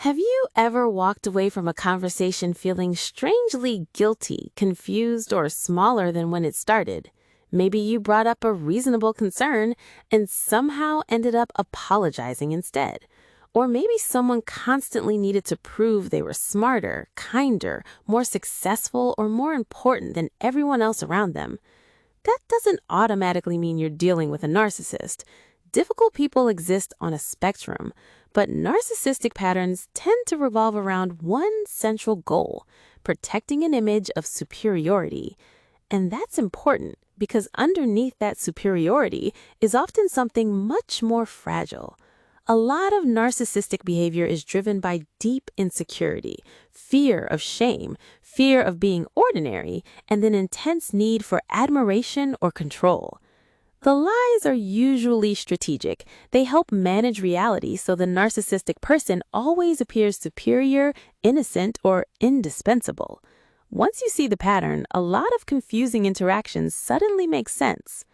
Have you ever walked away from a conversation feeling strangely guilty, confused, or smaller than when it started? Maybe you brought up a reasonable concern and somehow ended up apologizing instead. Or maybe someone constantly needed to prove they were smarter, kinder, more successful, or more important than everyone else around them. That doesn't automatically mean you're dealing with a narcissist. Difficult people exist on a spectrum, but narcissistic patterns tend to revolve around one central goal: protecting an image of superiority. And that's important because underneath that superiority is often something much more fragile. A lot of narcissistic behavior is driven by deep insecurity, fear of shame, fear of being ordinary, and an intense need for admiration or control. The lies are usually strategic. They help manage reality so the narcissistic person always appears superior, innocent, or indispensable. Once you see the pattern, a lot of confusing interactions suddenly make sense.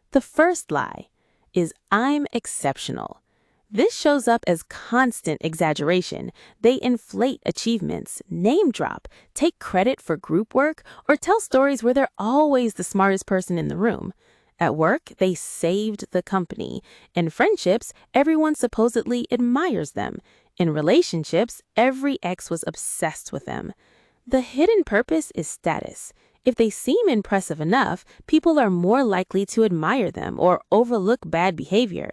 The first lie is "I'm exceptional." This shows up as constant exaggeration. They inflate achievements, name drop, take credit for group work, or tell stories where they're always the smartest person in the room. At work, they saved the company. In friendships, everyone supposedly admires them. In relationships, every ex was obsessed with them. The hidden purpose is status. If they seem impressive enough, people are more likely to admire them or overlook bad behavior.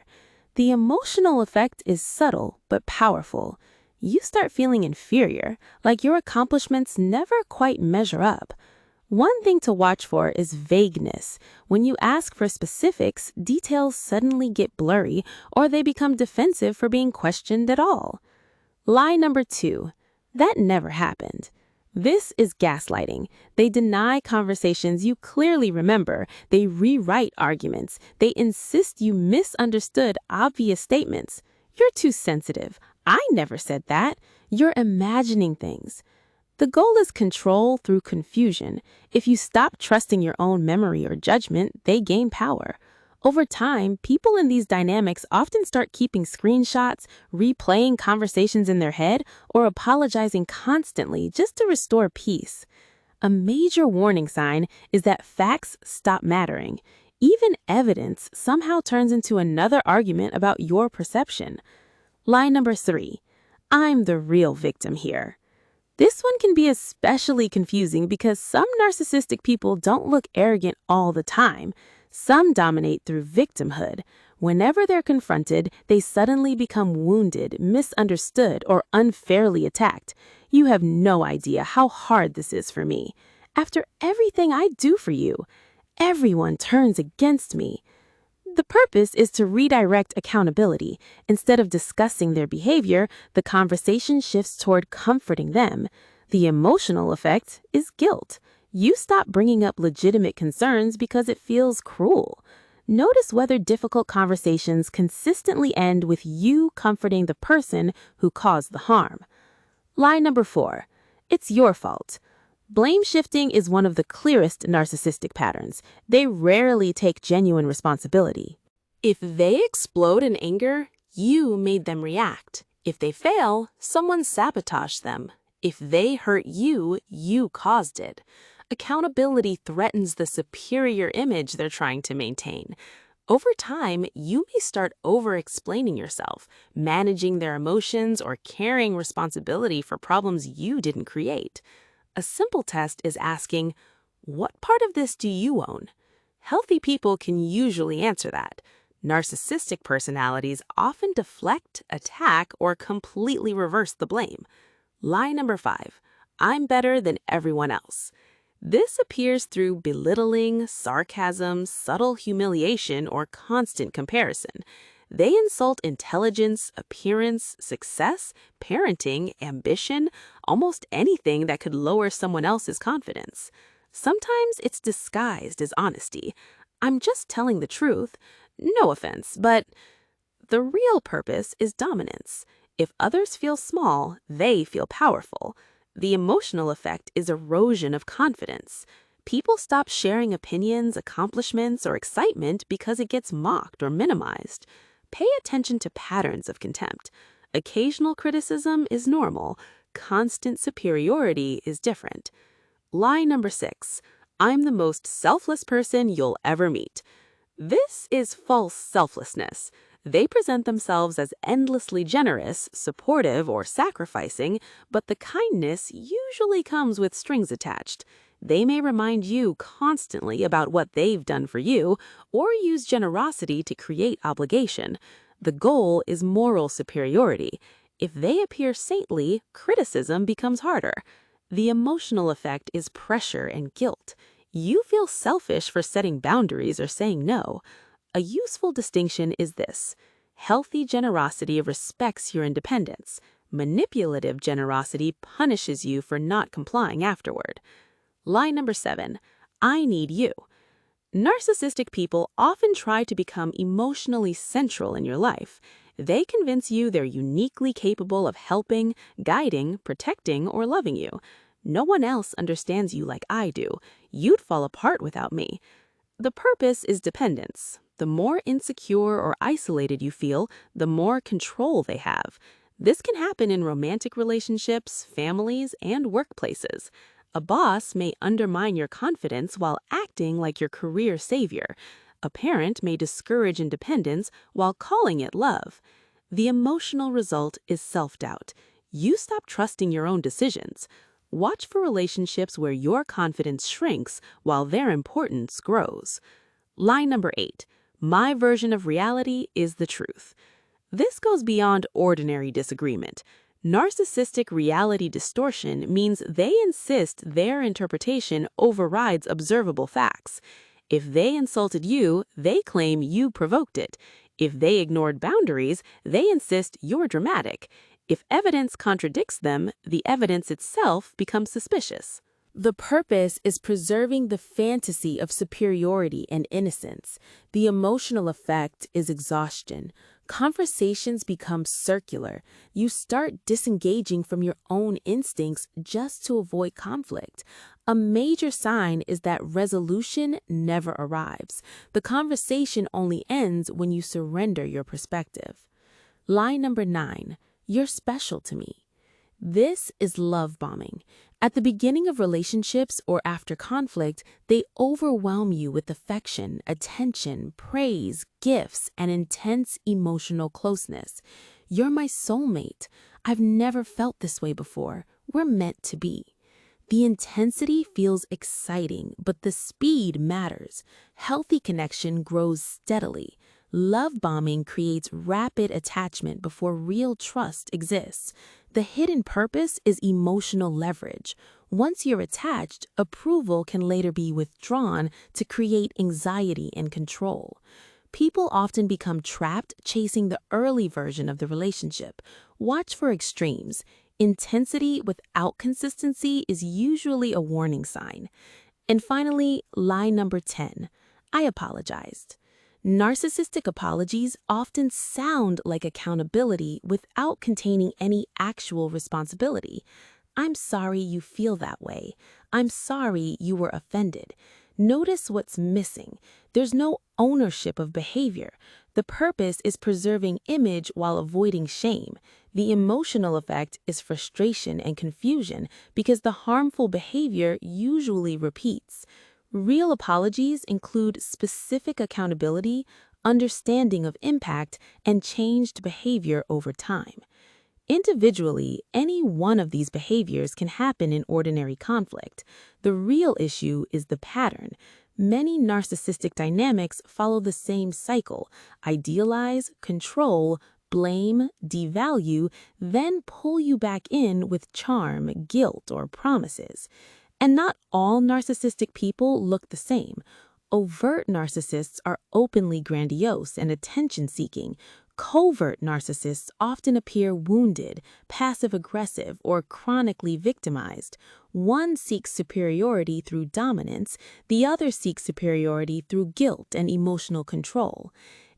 The emotional effect is subtle but powerful. You start feeling inferior, like your accomplishments never quite measure up. One thing to watch for is vagueness. When you ask for specifics, details suddenly get blurry or they become defensive for being questioned at all. Lie number 2. That never happened. This is gaslighting. They deny conversations you clearly remember. They rewrite arguments. They insist you misunderstood obvious statements. You're too sensitive. I never said that. You're imagining things. The goal is control through confusion. If you stop trusting your own memory or judgment, they gain power. Over time, people in these dynamics often start keeping screenshots, replaying conversations in their head, or apologizing constantly just to restore peace. A major warning sign is that facts stop mattering. Even evidence somehow turns into another argument about your perception. Lie number 3. I'm the real victim here. This one can be especially confusing because some narcissistic people don't look arrogant all the time. Some dominate through victimhood. Whenever they're confronted, they suddenly become wounded, misunderstood, or unfairly attacked. You have no idea how hard this is for me. After everything I do for you, everyone turns against me. The purpose is to redirect accountability. Instead of discussing their behavior, the conversation shifts toward comforting them. The emotional effect is guilt. You stop bringing up legitimate concerns because it feels cruel. Notice whether difficult conversations consistently end with you comforting the person who caused the harm. Lie number 4. It's your fault. Blame shifting is one of the clearest narcissistic patterns. They rarely take genuine responsibility. If they explode in anger, you made them react. If they fail, someone sabotaged them. If they hurt you, you caused it. Accountability threatens the superior image they're trying to maintain. Over time, you may start over-explaining yourself, managing their emotions, or carrying responsibility for problems you didn't create. A simple test is asking, what part of this do you own? Healthy people can usually answer that. Narcissistic personalities often deflect, attack, or completely reverse the blame. Lie number 5. I'm better than everyone else. This appears through belittling, sarcasm, subtle humiliation, or constant comparison. They insult intelligence, appearance, success, parenting, ambition, almost anything that could lower someone else's confidence. Sometimes it's disguised as honesty. I'm just telling the truth. No offense, but the real purpose is dominance. If others feel small, they feel powerful. The emotional effect is erosion of confidence. People stop sharing opinions, accomplishments, or excitement because it gets mocked or minimized. Pay attention to patterns of contempt. Occasional criticism is normal. Constant superiority is different. Lie number 6. I'm the most selfless person you'll ever meet. This is false selflessness. They present themselves as endlessly generous, supportive, or sacrificing, but the kindness usually comes with strings attached. They may remind you constantly about what they've done for you, or use generosity to create obligation. The goal is moral superiority. If they appear saintly, criticism becomes harder. The emotional effect is pressure and guilt. You feel selfish for setting boundaries or saying no. A useful distinction is this: healthy generosity respects your independence. Manipulative generosity punishes you for not complying afterward. Lie number 7. I need you. Narcissistic people often try to become emotionally central in your life. They convince you they're uniquely capable of helping, guiding, protecting, or loving you. No one else understands you like I do. You'd fall apart without me. The purpose is dependence. The more insecure or isolated you feel, the more control they have. This can happen in romantic relationships, families, and workplaces. A boss may undermine your confidence while acting like your career savior. A parent may discourage independence while calling it love. The emotional result is self-doubt. You stop trusting your own decisions. Watch for relationships where your confidence shrinks while their importance grows. Lie number 8. My version of reality is the truth. This goes beyond ordinary disagreement. Narcissistic reality distortion means they insist their interpretation overrides observable facts. If they insulted you, they claim you provoked it. If they ignored boundaries, they insist you're dramatic. If evidence contradicts them, the evidence itself becomes suspicious. The purpose is preserving the fantasy of superiority and innocence. The emotional effect is exhaustion. Conversations become circular. You start disengaging from your own instincts just to avoid conflict. A major sign is that resolution never arrives. The conversation only ends when you surrender your perspective. Lie number 9. You're special to me. This is love bombing. At the beginning of relationships or after conflict, they overwhelm you with affection, attention, praise, gifts, and intense emotional closeness. You're my soulmate. I've never felt this way before. We're meant to be. The intensity feels exciting, but the speed matters. Healthy connection grows steadily. Love bombing creates rapid attachment before real trust exists. The hidden purpose is emotional leverage. Once you're attached, approval can later be withdrawn to create anxiety and control. People often become trapped chasing the early version of the relationship. Watch for extremes. Intensity without consistency is usually a warning sign. And finally, lie number 10. I apologized. Narcissistic apologies often sound like accountability without containing any actual responsibility. I'm sorry you feel that way. I'm sorry you were offended. Notice what's missing. There's no ownership of behavior. The purpose is preserving image while avoiding shame. The emotional effect is frustration and confusion because the harmful behavior usually repeats. Real apologies include specific accountability, understanding of impact, and changed behavior over time. Individually, any one of these behaviors can happen in ordinary conflict. The real issue is the pattern. Many narcissistic dynamics follow the same cycle: idealize, control, blame, devalue, then pull you back in with charm, guilt, or promises. And not all narcissistic people look the same. Overt narcissists are openly grandiose and attention-seeking. Covert narcissists often appear wounded, passive-aggressive, or chronically victimized. One seeks superiority through dominance, the other seeks superiority through guilt and emotional control.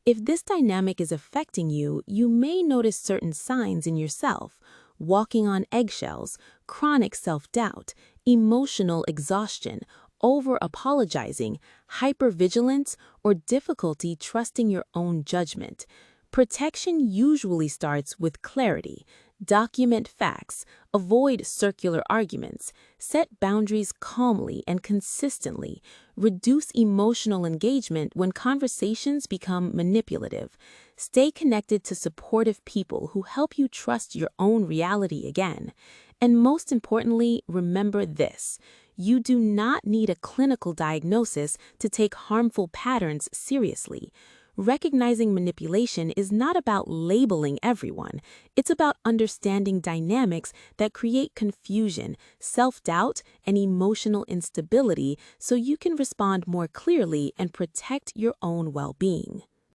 If this dynamic is affecting you, you may notice certain signs in yourself: walking on eggshells, chronic self-doubt, emotional exhaustion, over-apologizing, hypervigilance, or difficulty trusting your own judgment. Protection usually starts with clarity. Document facts, avoid circular arguments, set boundaries calmly and consistently, reduce emotional engagement when conversations become manipulative, stay connected to supportive people who help you trust your own reality again. And most importantly, remember this: you do not need a clinical diagnosis to take harmful patterns seriously. Recognizing manipulation is not about labeling everyone. It's about understanding dynamics that create confusion, self-doubt, and emotional instability so you can respond more clearly and protect your own well-being.